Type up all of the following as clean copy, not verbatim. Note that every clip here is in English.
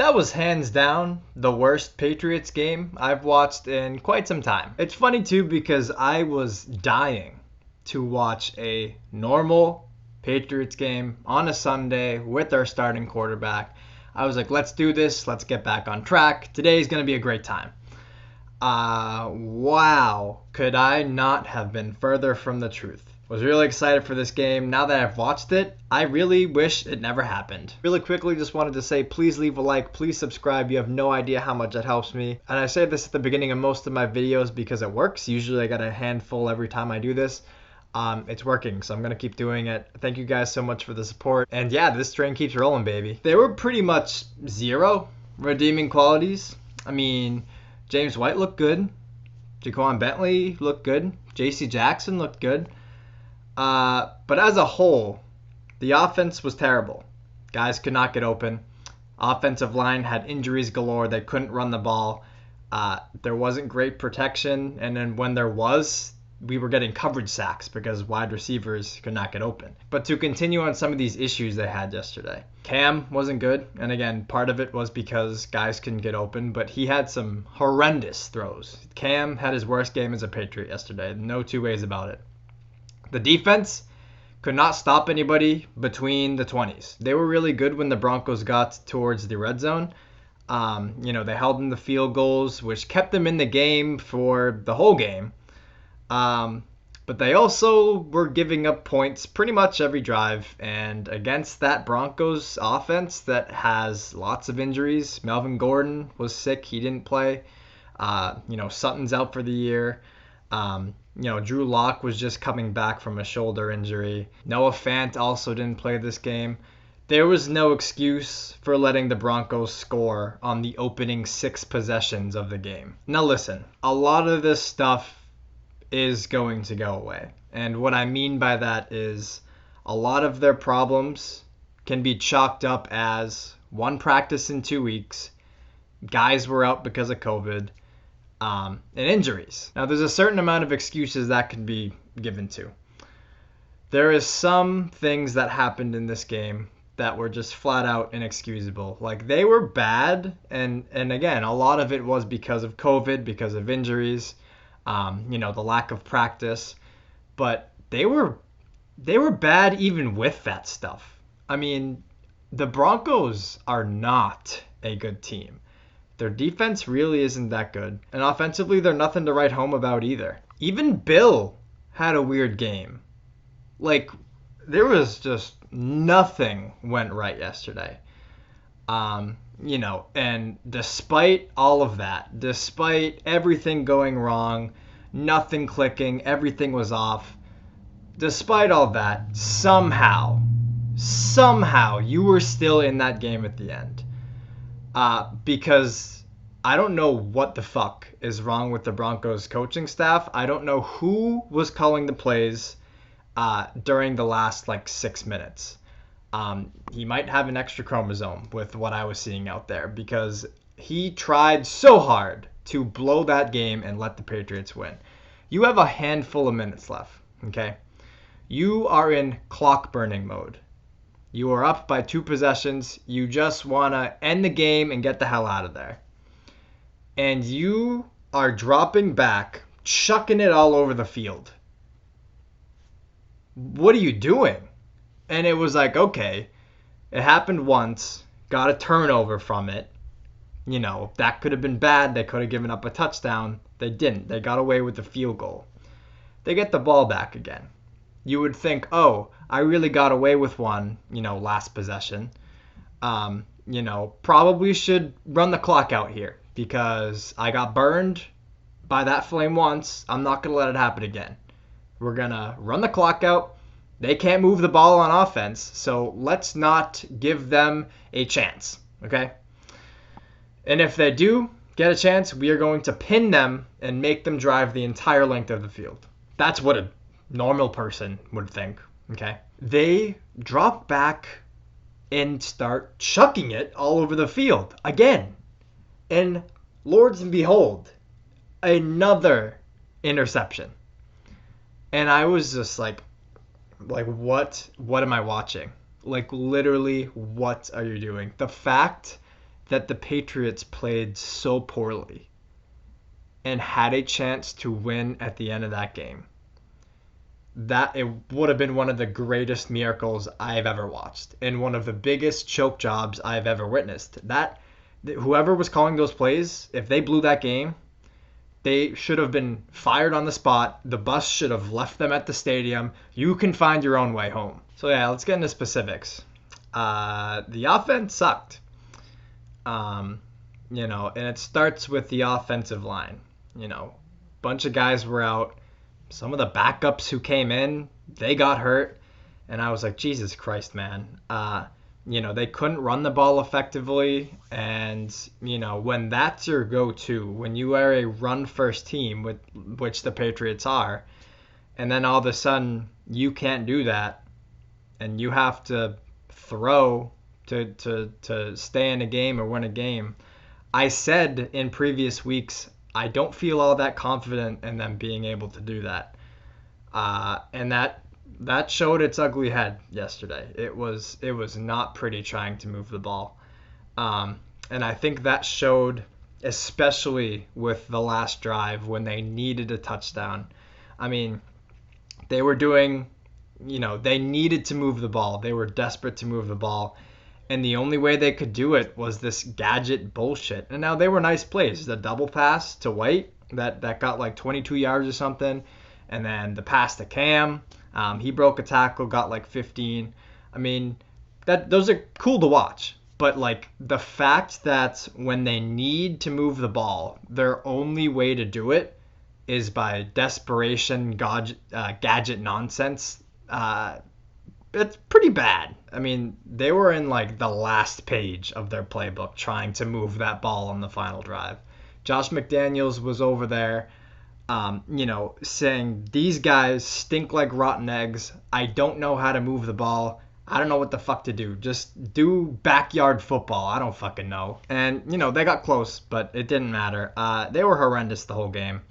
That was hands down the worst Patriots game I've watched in quite some time. It's funny too because I was dying to watch a normal Patriots game on a Sunday with our starting quarterback. I was like, let's do this. Let's get back on track. Today's going to be a great time. Wow. Could I not have been further from the truth? Was really excited for this game. Now that I've watched it, I really wish it never happened. Really quickly, just wanted to say, please leave a like, please subscribe. You have no idea how much it helps me. And I say this at the beginning of most of my videos because it works. Usually I got a handful every time I do this. It's working, so I'm going to keep doing it. Thank you guys so much for the support. And yeah, this train keeps rolling, baby. There were pretty much zero redeeming qualities. I mean, James White looked good. Jaquan Bentley looked good. J.C. Jackson looked good. But as a whole, the offense was terrible. Guys could not get open. Offensive line had injuries galore. They couldn't run the ball. There wasn't great protection. And then when there was, we were getting coverage sacks because wide receivers could not get open. But to continue on some of these issues they had yesterday, Cam wasn't good. And again, part of it was because guys couldn't get open, but he had some horrendous throws. Cam had his worst game as a Patriot yesterday. No two ways about it. The defense could not stop anybody between the 20s. They were really good when the Broncos got towards the red zone. They held in the field goals, which kept them in the game for the whole game. But they also were giving up points pretty much every drive. And against that Broncos offense that has lots of injuries, Melvin Gordon was sick. He didn't play. Sutton's out for the year. Drew Lock was just coming back from a shoulder injury. Noah Fant also didn't play this game. There was no excuse for letting the Broncos score on the opening 6 possessions of the game. Now listen, a lot of this stuff is going to go away. And what I mean by that is a lot of their problems can be chalked up as one practice in 2 weeks, guys were out because of COVID, and injuries. Now, there's a certain amount of excuses that can be given to. There is some things that happened in this game that were just flat out inexcusable. Like, they were bad, and again, a lot of it was because of COVID, because of injuries, the lack of practice. But they were bad even with that stuff. I mean, the Broncos are not a good team. Their defense really isn't that good. And offensively, they're nothing to write home about either. Even Bill had a weird game. Like, there was just nothing went right yesterday. And despite all of that, despite everything going wrong, nothing clicking, everything was off, despite all that, somehow, you were still in that game at the end. Because I don't know what the fuck is wrong with the Broncos coaching staff. I don't know who was calling the plays during the last 6 minutes. He might have an extra chromosome with what I was seeing out there because he tried so hard to blow that game and let the Patriots win. You have a handful of minutes left, okay? You are in clock burning mode. You are up by 2 possessions. You just want to end the game and get the hell out of there. And you are dropping back, chucking it all over the field. What are you doing? And it was like, okay, it happened once, got a turnover from it. That could have been bad. They could have given up a touchdown. They didn't. They got away with the field goal. They get the ball back again. You would think, oh, I really got away with one, last possession. Probably should run the clock out here because I got burned by that flame once. I'm not going to let it happen again. We're going to run the clock out. They can't move the ball on offense, so let's not give them a chance, okay? And if they do get a chance, we are going to pin them and make them drive the entire length of the field. That's what a normal person would think, okay? They drop back and start chucking it all over the field again. And lords and behold, another interception. And I was just like what am I watching? Literally, what are you doing? The fact that the Patriots played so poorly and had a chance to win at the end of that game, that it would have been one of the greatest miracles I've ever watched and one of the biggest choke jobs I've ever witnessed. That whoever was calling those plays, if they blew that game, they should have been fired on the spot. The bus should have left them at the stadium. You can find your own way home. So yeah, let's get into specifics. The offense sucked. And it starts with the offensive line. Bunch of guys were out. Some of the backups who came in, they got hurt. And I was like, Jesus Christ, man. They couldn't run the ball effectively. And, when that's your go-to, when you are a run-first team, which the Patriots are, and then all of a sudden you can't do that, and you have to throw to stay in a game or win a game. I said in previous weeks, I don't feel all that confident in them being able to do that. And that showed its ugly head yesterday. It was not pretty trying to move the ball. And I think that showed especially with the last drive when they needed a touchdown. I mean, they were doing, they needed to move the ball. They were desperate to move the ball. And the only way they could do it was this gadget bullshit. And now they were nice plays. The double pass to White that got like 22 yards or something. And then the pass to Cam. He broke a tackle, got like 15. I mean, those are cool to watch. But like the fact that when they need to move the ball, their only way to do it is by desperation, gadget nonsense. It's pretty bad. I mean, they were in like the last page of their playbook trying to move that ball on the final drive. Josh McDaniels was over there, saying, these guys stink like rotten eggs. I don't know how to move the ball. I don't know what the fuck to do. Just do backyard football. I don't fucking know. And, they got close, but it didn't matter. They were horrendous the whole game.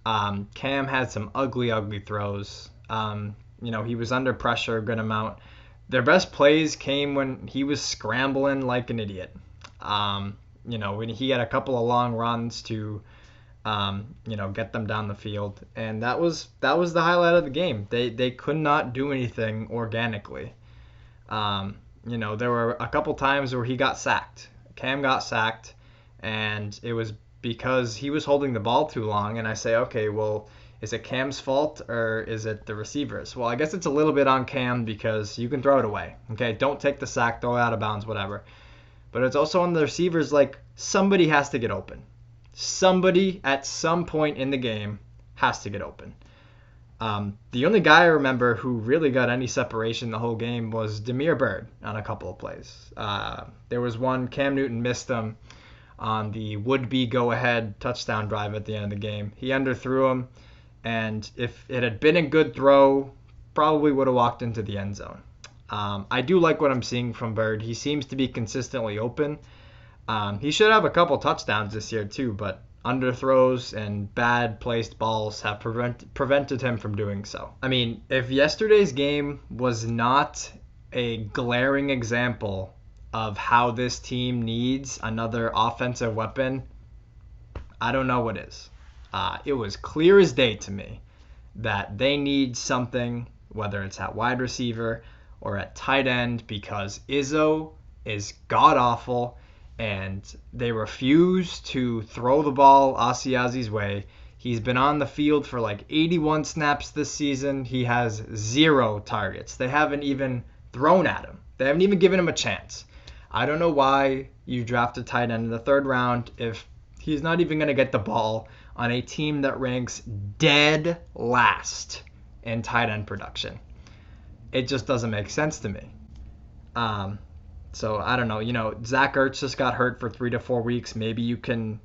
Cam had some ugly, ugly throws. He was under pressure a good amount. Their best plays came when he was scrambling like an idiot. When he had a couple of long runs to, get them down the field. And that was the highlight of the game. They could not do anything organically. There were a couple times where he got sacked. Cam got sacked, and it was because he was holding the ball too long. And I say, okay, well, is it Cam's fault or is it the receivers? Well, I guess it's a little bit on Cam because you can throw it away. Okay, don't take the sack, throw it out of bounds, whatever. But it's also on the receivers, like somebody has to get open. Somebody at some point in the game has to get open. The only guy I remember who really got any separation the whole game was Damiere Byrd on a couple of plays. There was one, Cam Newton missed him on the would-be go-ahead touchdown drive at the end of the game. He underthrew him. And if it had been a good throw, probably would have walked into the end zone. I do like what I'm seeing from Bird. He seems to be consistently open. He should have a couple touchdowns this year too, but underthrows and bad placed balls have prevented him from doing so. I mean, if yesterday's game was not a glaring example of how this team needs another offensive weapon, I don't know what is. It was clear as day to me that they need something, whether it's at wide receiver or at tight end, because Izzo is god-awful, and they refuse to throw the ball Asiasi's way. He's been on the field for like 81 snaps this season. He has 0 targets. They haven't even thrown at him. They haven't even given him a chance. I don't know why you draft a tight end in the 3rd round if he's not even going to get the ball on a team that ranks dead last in tight end production. It just doesn't make sense to me. So I don't know. Zach Ertz just got hurt for 3 to 4 weeks. Maybe you can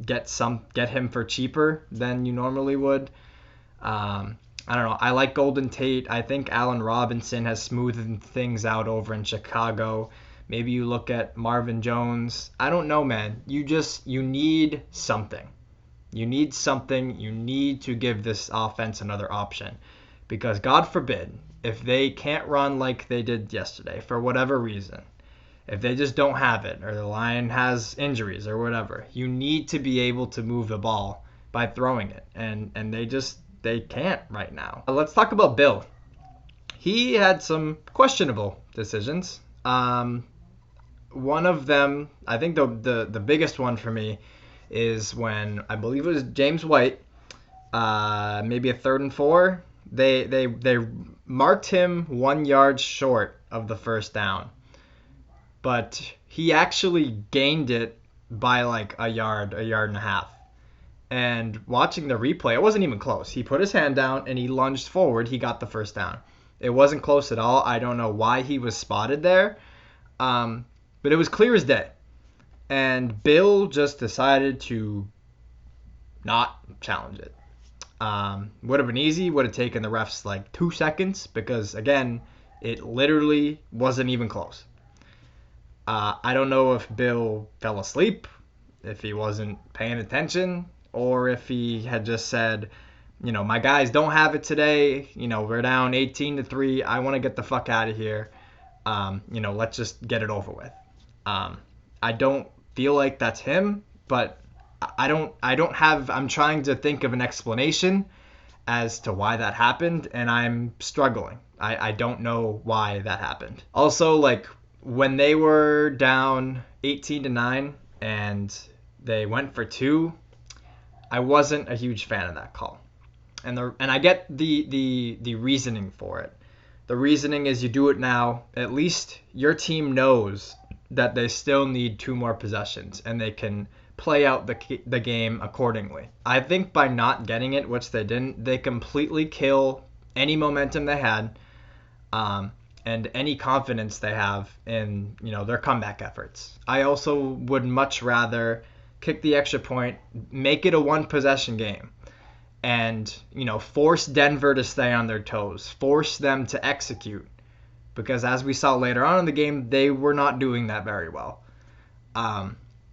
get him for cheaper than you normally would. I don't know. I like Golden Tate. I think Allen Robinson has smoothed things out over in Chicago. Maybe you look at Marvin Jones. I don't know, man. You need something. You need something. You need to give this offense another option. Because God forbid, if they can't run like they did yesterday, for whatever reason, if they just don't have it, or the line has injuries or whatever, you need to be able to move the ball by throwing it. And they can't right now. Let's talk about Bill. He had some questionable decisions. One of them, I think the biggest one for me, is when I believe it was James White, maybe a 3rd and 4. They marked him 1 yard short of the first down, but he actually gained it by like a yard and a half. And watching the replay, it wasn't even close. He put his hand down and he lunged forward. He got the first down. It wasn't close at all. I don't know why he was spotted there, but it was clear as day. And Bill just decided to not challenge it. Would have been easy. Would have taken the refs like 2 seconds because, again, it literally wasn't even close. I don't know if Bill fell asleep, if he wasn't paying attention, or if he had just said, my guys don't have it today. We're down 18-3. I want to get the fuck out of here. Let's just get it over with. I don't feel like that's him, but I'm trying to think of an explanation as to why that happened, and I'm struggling. I don't know why that happened. Also, like, when they were down 18-9 and they went for 2, I wasn't a huge fan of that call. And I get the reasoning for it. The reasoning is you do it now. At least your team knows that they still need 2 more possessions and they can play out the game accordingly. I think by not getting it, which they didn't, they completely kill any momentum they had, and any confidence they have in their comeback efforts. I also would much rather kick the extra point, make it a 1 possession game, and force Denver to stay on their toes, force them to execute, because as we saw later on in the game, they were not doing that very well.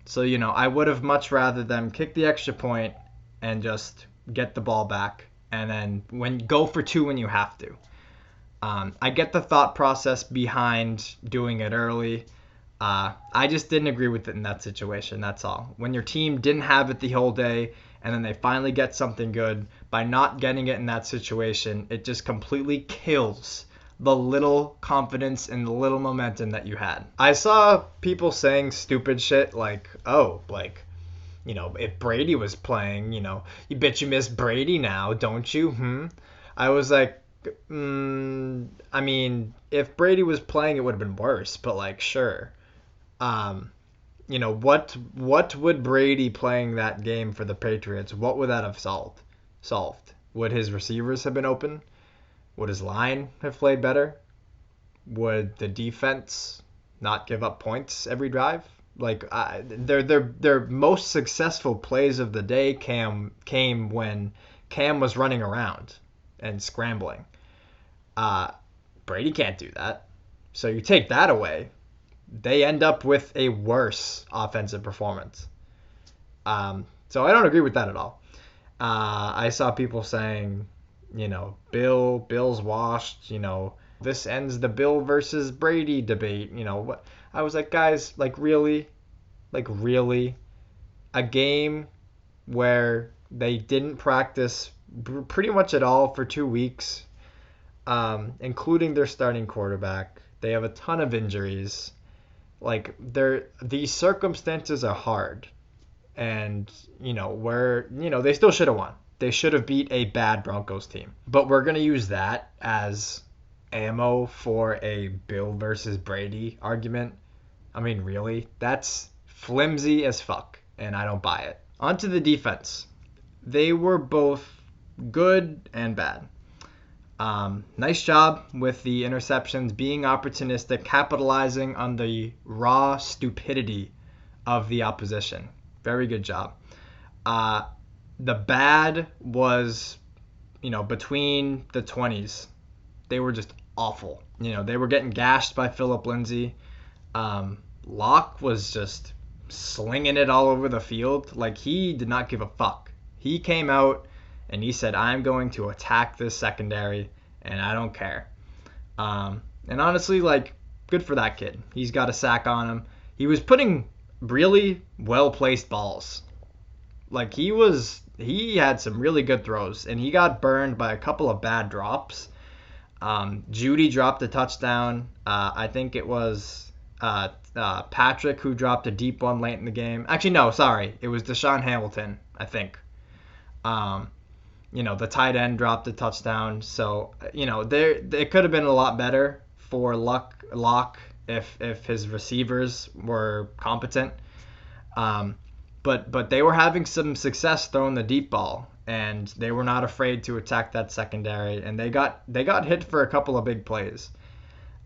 So I would have much rather them kick the extra point and just get the ball back, and then go for 2 when you have to. I get the thought process behind doing it early. I just didn't agree with it in that situation, that's all. When your team didn't have it the whole day and then they finally get something good, by not getting it in that situation, it just completely kills the little confidence and the little momentum that you had. I saw people saying stupid shit like, if Brady was playing, you bet you miss Brady now, don't you? I was like, I mean, if Brady was playing, it would have been worse, but sure. What would Brady playing that game for the Patriots, what would that have solved? Would his receivers have been open? Would his line have played better? Would the defense not give up points every drive? Their most successful plays of the day came when Cam was running around and scrambling. Brady can't do that. So you take that away, they end up with a worse offensive performance. So I don't agree with that at all. I saw people saying, Bill's washed, this ends the Bill versus Brady debate. What? I was like, guys, really? A game where they didn't practice pretty much at all for 2 weeks, including their starting quarterback. They have a ton of injuries. These circumstances are hard. And, they still should have won. They should have beat a bad Broncos team. But we're going to use that as ammo for a Bill versus Brady argument. I mean, really? That's flimsy as fuck, and I don't buy it. On to the defense. They were both good and bad. Nice job with the interceptions, being opportunistic, capitalizing on the raw stupidity of the opposition. Very good job. The bad was, between the 20s. They were just awful. They were getting gashed by Phillip Lindsay. Locke was just slinging it all over the field. He did not give a fuck. He came out and he said, I'm going to attack this secondary, and I don't care. And honestly, good for that kid. He's got a sack on him. He was putting really well-placed balls. Like he had some really good throws, and he got burned by a couple of bad drops. Judy dropped a touchdown. I think it was Patrick who dropped a deep one late in the game. Actually, no, sorry. It was Deshaun Hamilton, I think. The tight end dropped a touchdown. So, it could have been a lot better for Locke if his receivers were competent. But they were having some success throwing the deep ball, and they were not afraid to attack that secondary, and they got hit for a couple of big plays.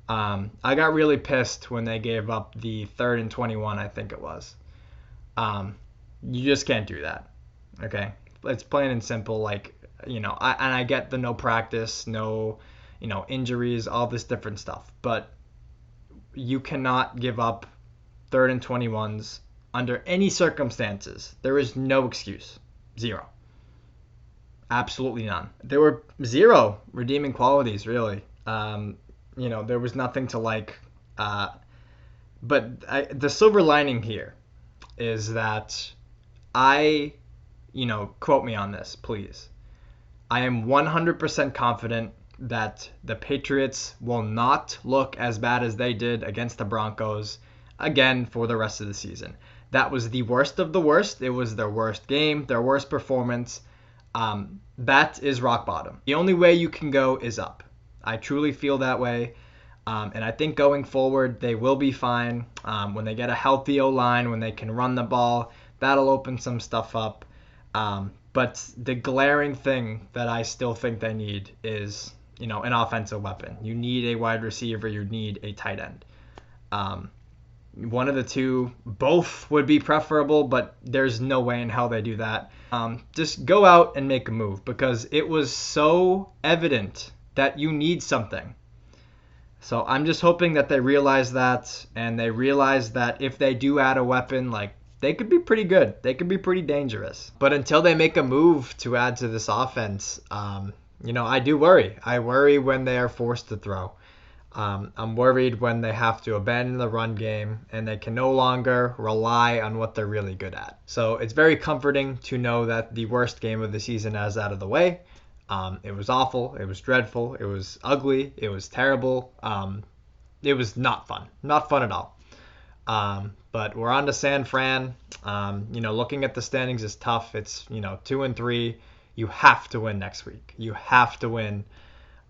I got really pissed when they gave up the 3rd and 21, I think it was. You just can't do that. Okay, it's plain and simple. I get the no practice, no, injuries, all this different stuff, but you cannot give up 3rd and 21s under any circumstances. There is no excuse. Zero. Absolutely none. There were zero redeeming qualities, really. There was nothing to like. But the silver lining here is that quote me on this, please. I am 100% confident that the Patriots will not look as bad as they did against the Broncos again for the rest of the season. That was the worst of the worst. It was their worst game, their worst performance. That is rock bottom. The only way you can go is up. I truly feel that way. And I think going forward, they will be fine. When they get a healthy O-line, when they can run the ball, that'll open some stuff up. But the glaring thing that I still think they need is, an offensive weapon. You need a wide receiver. You need a tight end. One of the two, both would be preferable, but there's no way in hell they do that. Just go out and make a move, because it was so evident that you need something. So I'm just hoping that they realize that, and they realize that if they do add a weapon, they could be pretty good. They could be pretty dangerous. But until they make a move to add to this offense, I do worry. I worry when they are forced to throw. I'm worried when they have to abandon the run game and they can no longer rely on what they're really good at. So it's very comforting to know that the worst game of the season is out of the way. It was awful. It was dreadful. It was ugly. It was terrible. It was not fun. Not fun at all. But we're on to San Fran. Looking at the standings is tough. It's, 2-3. You have to win next week. You have to win.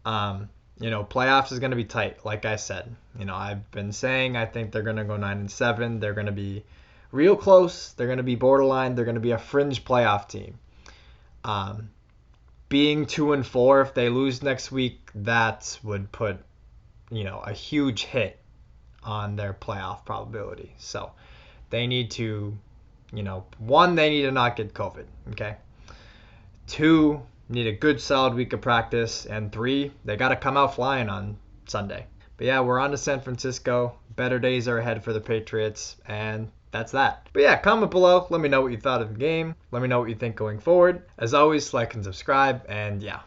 Playoffs is going to be tight, like I said. I've been saying I think they're going to go 9-7. They're going to be real close. They're going to be borderline. They're going to be a fringe playoff team. Being 2-4, if they lose next week, that would put, a huge hit on their playoff probability. So they need to, one, they need to not get COVID, okay? 2, need a good solid week of practice. And 3, they got to come out flying on Sunday. But yeah, we're on to San Francisco. Better days are ahead for the Patriots, and that's that. But yeah, comment below. Let me know what you thought of the game. Let me know what you think going forward. As always, like and subscribe, and yeah.